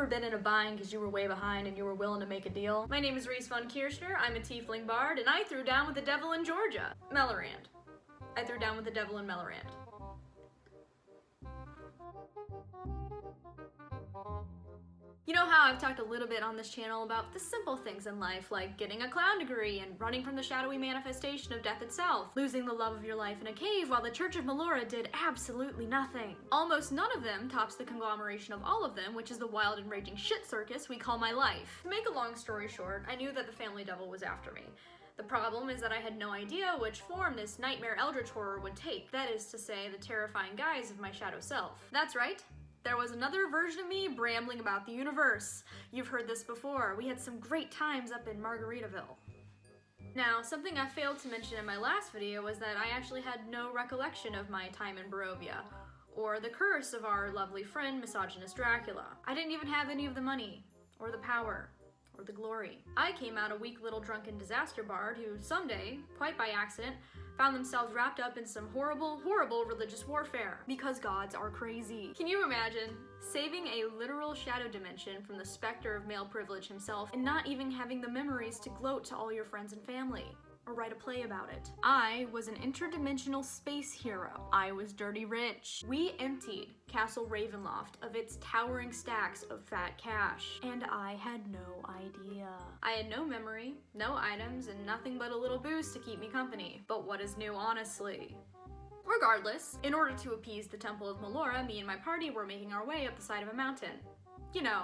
ever been in a bind because you were way behind and you were willing to make a deal? My name is Rhys von Kirchner, I'm a tiefling bard, and I threw down with the devil in Georgia. Melorand. I threw down with the devil in Melorand. You know how I've talked a little bit on this channel about the simple things in life, like getting a clown degree and running from the shadowy manifestation of death itself, losing the love of your life in a cave while the Church of Melora did absolutely nothing. Almost none of them tops the conglomeration of all of them, which is the wild and raging shit circus we call my life. To make a long story short, I knew that the family devil was after me. The problem is that I had no idea which form this nightmare eldritch horror would take, that is to say, the terrifying guise of my shadow self. That's right. There was another version of me brambling about the universe. You've heard this before. We had some great times up in Margaritaville. Now, something I failed to mention in my last video was that I actually had no recollection of my time in Barovia, or the curse of our lovely friend, misogynist Dracula. I didn't even have any of the money, or the power, or the glory. I came out a weak little drunken disaster bard who someday, quite by accident, found themselves wrapped up in some horrible, horrible religious warfare. Because gods are crazy. Can you imagine saving a literal shadow dimension from the specter of male privilege himself and not even having the memories to gloat to all your friends and family? Or write a play about it. I was an interdimensional space hero. I was dirty rich. We emptied Castle Ravenloft of its towering stacks of fat cash, and I had no idea. I had no memory, no items, and nothing but a little booze to keep me company. But what is new, honestly? Regardless, in order to appease the Temple of Melora, me and my party were making our way up the side of a mountain. You know,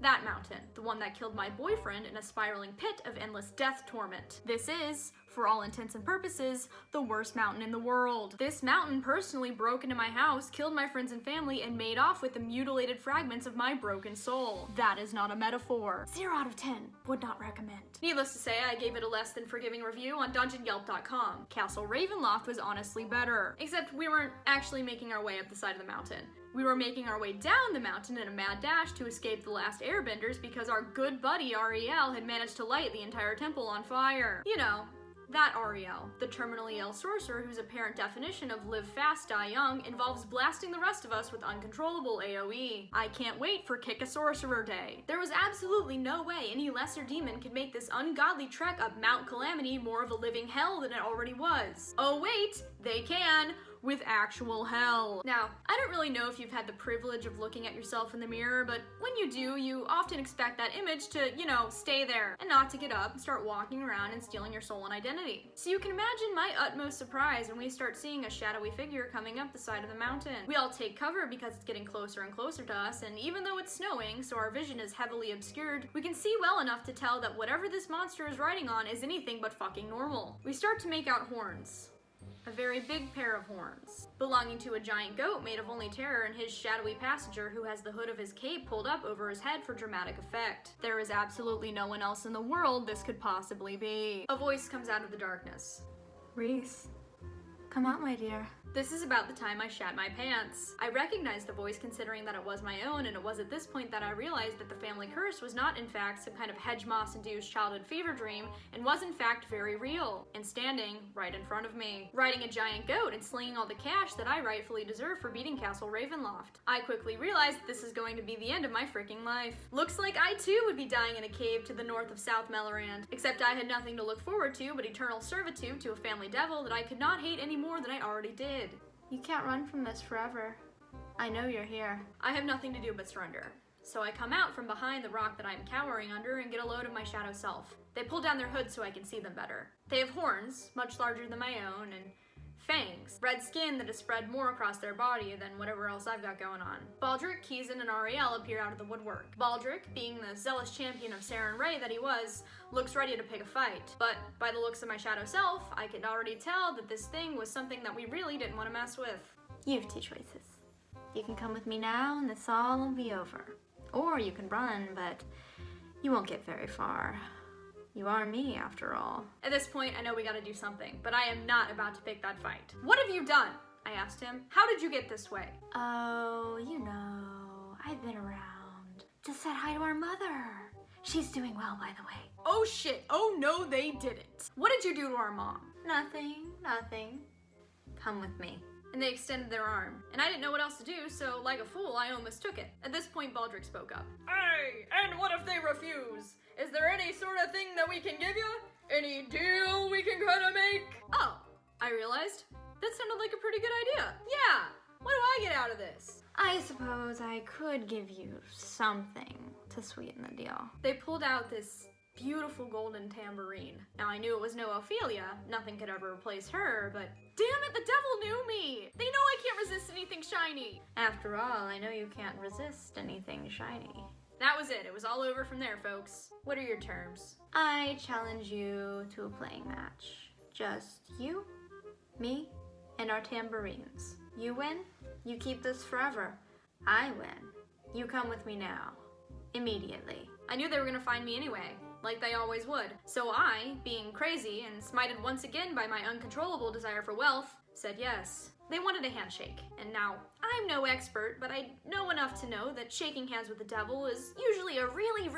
that mountain, the one that killed my boyfriend in a spiraling pit of endless death torment. This is, for all intents and purposes, the worst mountain in the world. This mountain personally broke into my house, killed my friends and family, and made off with the mutilated fragments of my broken soul. That is not a metaphor. 0 out of 10, would not recommend. Needless to say, I gave it a less than forgiving review on DungeonYelp.com. Castle Ravenloft was honestly better, except we weren't actually making our way up the side of the mountain. We were making our way down the mountain in a mad dash to escape the last airbenders because our good buddy Ariel had managed to light the entire temple on fire. You know, that Ariel, the terminally ill sorcerer whose apparent definition of live fast, die young involves blasting the rest of us with uncontrollable AoE. I can't wait for Kick a Sorcerer Day. There was absolutely no way any lesser demon could make this ungodly trek up Mount Calamity more of a living hell than it already was. Oh wait, they can! With actual hell. Now, I don't really know if you've had the privilege of looking at yourself in the mirror, but when you do, you often expect that image to, you know, stay there and not to get up and start walking around and stealing your soul and identity. So you can imagine my utmost surprise when we start seeing a shadowy figure coming up the side of the mountain. We all take cover because it's getting closer and closer to us, and even though it's snowing, so our vision is heavily obscured, we can see well enough to tell that whatever this monster is riding on is anything but fucking normal. We start to make out horns. A very big pair of horns, belonging to a giant goat made of only terror and his shadowy passenger who has the hood of his cape pulled up over his head for dramatic effect. There is absolutely no one else in the world this could possibly be. A voice comes out of the darkness. Rhys, come out, my dear. This is about the time I shat my pants. I recognized the voice considering that it was my own, and it was at this point that I realized that the family curse was not in fact some kind of hedge moss-induced childhood fever dream, and was in fact very real, and standing right in front of me, riding a giant goat and slinging all the cash that I rightfully deserve for beating Castle Ravenloft. I quickly realized that this is going to be the end of my freaking life. Looks like I too would be dying in a cave to the north of South Melorand, except I had nothing to look forward to but eternal servitude to a family devil that I could not hate any more than I already did. You can't run from this forever. I know you're here. I have nothing to do but surrender. So I come out from behind the rock that I'm cowering under and get a load of my shadow self. They pull down their hoods so I can see them better. They have horns, much larger than my own, and fangs, red skin that is spread more across their body than whatever else I've got going on. Baldric, Keezen, and Ariel appear out of the woodwork. Baldric, being the zealous champion of Saren Ray that he was, looks ready to pick a fight. But by the looks of my shadow self, I could already tell that this thing was something that we really didn't want to mess with. You have two choices. You can come with me now and this all will be over. Or you can run, but you won't get very far. You are me, after all. At this point, I know we gotta do something, but I am not about to pick that fight. What have you done? I asked him. How did you get this way? Oh, you know, I've been around. Just said hi to our mother. She's doing well, by the way. Oh shit, oh no they didn't. What did you do to our mom? Nothing. Come with me. and they extended their arm. And I didn't know what else to do, so like a fool, I almost took it. At this point, Baldric spoke up. Hey, and what if they refuse? Is there any sort of thing that we can give you? Any deal we can kinda make? Oh, I realized. That sounded like a pretty good idea. Yeah, what do I get out of this? I suppose I could give you something to sweeten the deal. They pulled out this beautiful golden tambourine. Now I knew it was no Ophelia, nothing could ever replace her, but damn it, the devil knew me! They know I can't resist anything shiny! After all, I know you can't resist anything shiny. That was it was all over from there, folks. What are your terms? I challenge you to a playing match. Just you, me, and our tambourines. You win, you keep this forever. I win, you come with me now. Immediately. I knew they were gonna find me anyway, like they always would. So I, being crazy and smited once again by my uncontrollable desire for wealth, said yes. They wanted a handshake, and now I'm no expert, but I know enough to know that shaking hands with the devil is usually a really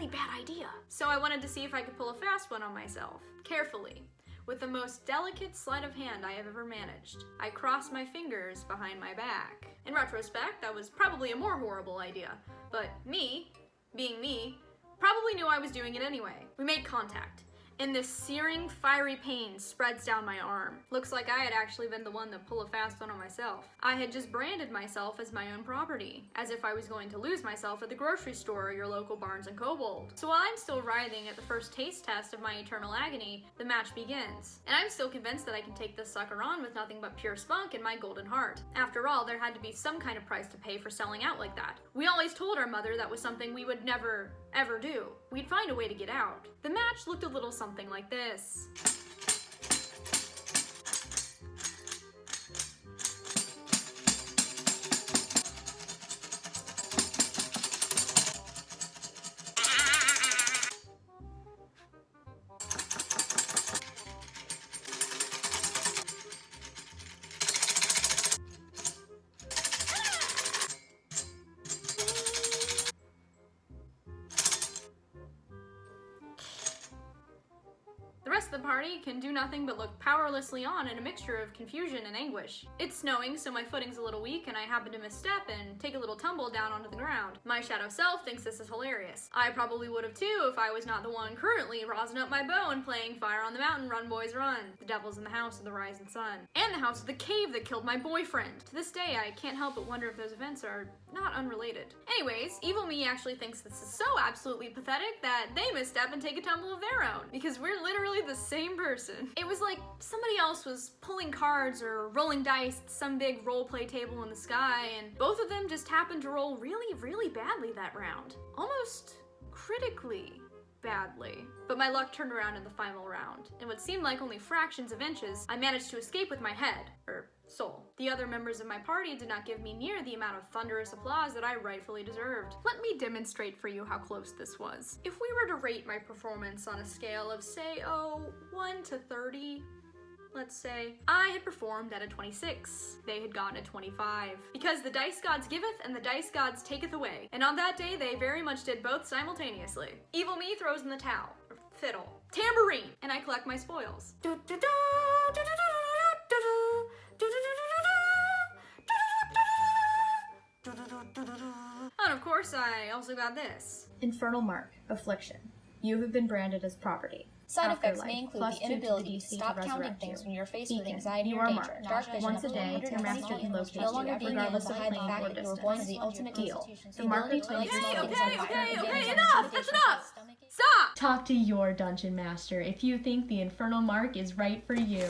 bad idea. So I wanted to see if I could pull a fast one on myself, carefully. With the most delicate sleight of hand I have ever managed, I crossed my fingers behind my back. In retrospect, that was probably a more horrible idea, but me, being me, probably knew I was doing it anyway. We made contact, and this searing, fiery pain spreads down my arm. Looks like I had actually been the one to pull a fast one on myself. I had just branded myself as my own property, as if I was going to lose myself at the grocery store or your local Barnes & Kobold. So while I'm still writhing at the first taste test of my eternal agony, the match begins. And I'm still convinced that I can take this sucker on with nothing but pure spunk and my golden heart. After all, there had to be some kind of price to pay for selling out like that. We always told our mother that was something we would never, ever do. We'd find a way to get out. The match looked a little something like this. The party can do nothing but look powerlessly on in a mixture of confusion and anguish. It's snowing, so my footing's a little weak and I happen to misstep and take a little tumble down onto the ground. My shadow self thinks this is hilarious. I probably would have too if I was not the one currently rosin up my bow and playing Fire on the Mountain, Run Boys Run. The devil's in the house of the rising sun. And the house of the cave that killed my boyfriend. To this day, I can't help but wonder if those events are not unrelated. Anyways, evil me actually thinks this is so absolutely pathetic that they misstep and take a tumble of their own, because we're literally the same person. It was like somebody else was pulling cards or rolling dice at some big roleplay table in the sky, and both of them just happened to roll really badly that round. Almost critically badly. But my luck turned around in the final round. In what seemed like only fractions of inches, I managed to escape with my head, or soul. The other members of my party did not give me near the amount of thunderous applause that I rightfully deserved. Let me demonstrate for you how close this was. If we were to rate my performance on a scale of, say, 1 to 30, let's say, I had performed at a 26. They had gotten a 25. Because the dice gods giveth and the dice gods taketh away. And on that day, they very much did both simultaneously. Evil me throws in the towel, or fiddle, tambourine, and I collect my spoils. And of course, I also got this. Infernal Mark, Affliction. You have been branded as property. Side effects Afterlife, may include plus the 2 to inability to DC stop counting resurrect things you. when you're faced with Beacon, anxiety you or are danger. marked. Dark vision Once a up to day, your 120 master can locate no longer you, being able regardless to of hide the plane fact or that you were distance. born to the ultimate Deal. institution. The marker tells you Okay, enough! Stop! Talk to your dungeon master if you think the Infernal Mark is right for you.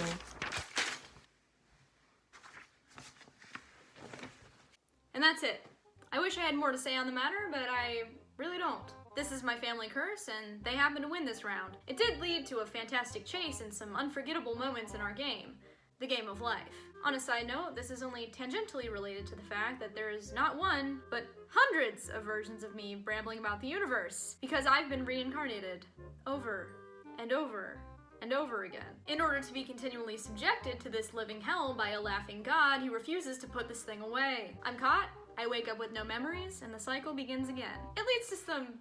And that's it. I wish I had more to say on the matter, but I really don't. This is my family curse, and they happen to win this round. It did lead to a fantastic chase and some unforgettable moments in our game, the game of life. On a side note, this is only tangentially related to the fact that there is not one, but hundreds of versions of me rambling about the universe, because I've been reincarnated over and over and over again, in order to be continually subjected to this living hell by a laughing god who refuses to put this thing away. I'm caught, I wake up with no memories, and the cycle begins again. It leads to some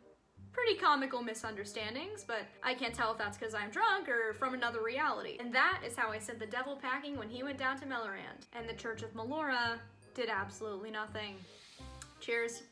pretty comical misunderstandings, but I can't tell if that's because I'm drunk or from another reality. And that is how I sent the devil packing when he went down to Melorand. And the Church of Melora did absolutely nothing. Cheers.